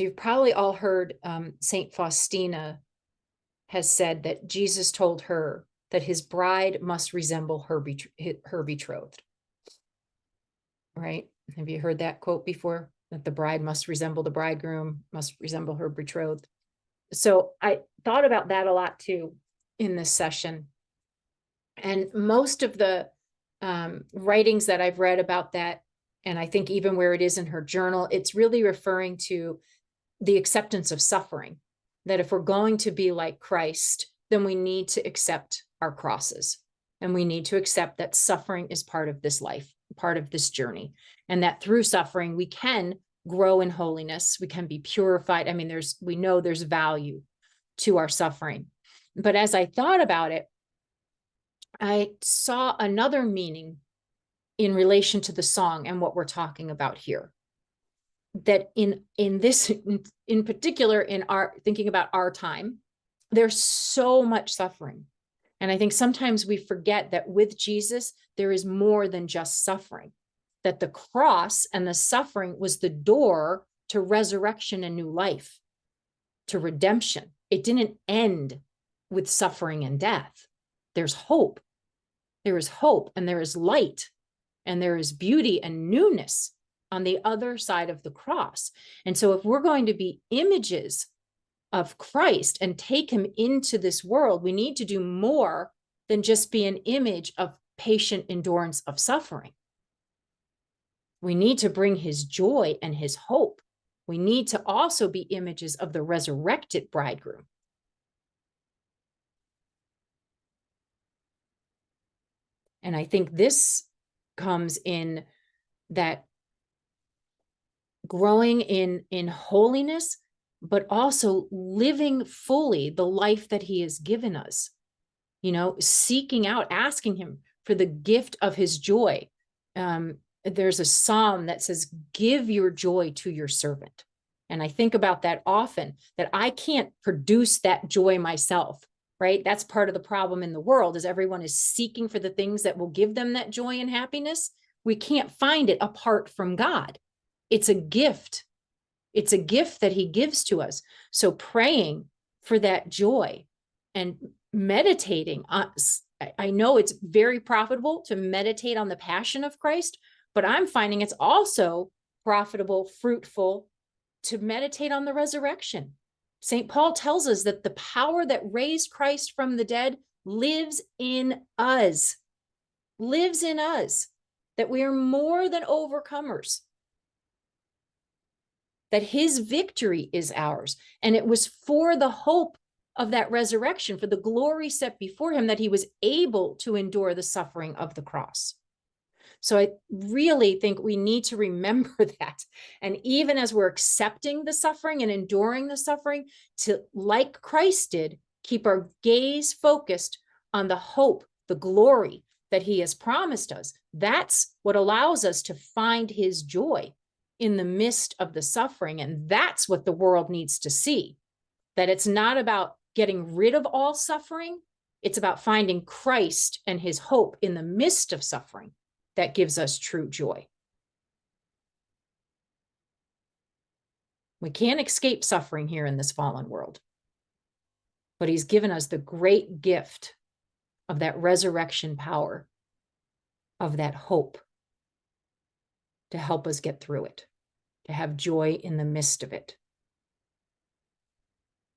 You've probably all heard Saint Faustina has said that Jesus told her that his bride must resemble her betrothed, right? Have you heard that quote before? That the bride must resemble the bridegroom, must resemble her betrothed. So I thought about that a lot too in this session. And most of the writings that I've read about that, and I think even where it is in her journal, it's really referring to the acceptance of suffering. That if we're going to be like Christ, then we need to accept our crosses. And we need to accept that suffering is part of this life, part of this journey. And that through suffering, we can grow in holiness. We can be purified. I mean, we know there's value to our suffering. But as I thought about it, I saw another meaning in relation to the song and what we're talking about here. That in this, in particular, in our thinking about our time, there's so much suffering. And I think sometimes we forget that with Jesus, there is more than just suffering, that the cross and the suffering was the door to resurrection and new life, to redemption. It didn't end with suffering and death. There's hope. There is hope, and there is light, and there is beauty and newness on the other side of the cross. And so if we're going to be images of Christ and take him into this world, we need to do more than just be an image of patient endurance of suffering. We need to bring his joy and his hope. We need to also be images of the resurrected bridegroom. And I think this comes in that growing in holiness, but also living fully the life that he has given us, seeking out, asking him for the gift of his joy. There's a psalm that says, give your joy to your servant. And I think about that often, that I can't produce that joy myself, right? That's part of the problem in the world, is everyone is seeking for the things that will give them that joy and happiness. We can't find it apart from God. It's a gift. It's a gift that he gives to us. So praying for that joy and meditating on, I know it's very profitable to meditate on the passion of Christ, but I'm finding it's also profitable, fruitful to meditate on the resurrection. St. Paul tells us that the power that raised Christ from the dead lives in us, that we are more than overcomers, that his victory is ours. And it was for the hope of that resurrection, for the glory set before him, that he was able to endure the suffering of the cross. So I really think we need to remember that. And even as we're accepting the suffering and enduring the suffering, to, like Christ did, keep our gaze focused on the hope, the glory that he has promised us. That's what allows us to find his joy in the midst of the suffering. And that's what the world needs to see, that it's not about getting rid of all suffering. It's about finding Christ and his hope in the midst of suffering that gives us true joy. We can't escape suffering here in this fallen world, but he's given us the great gift of that resurrection power, of that hope, to help us get through it, to have joy in the midst of it.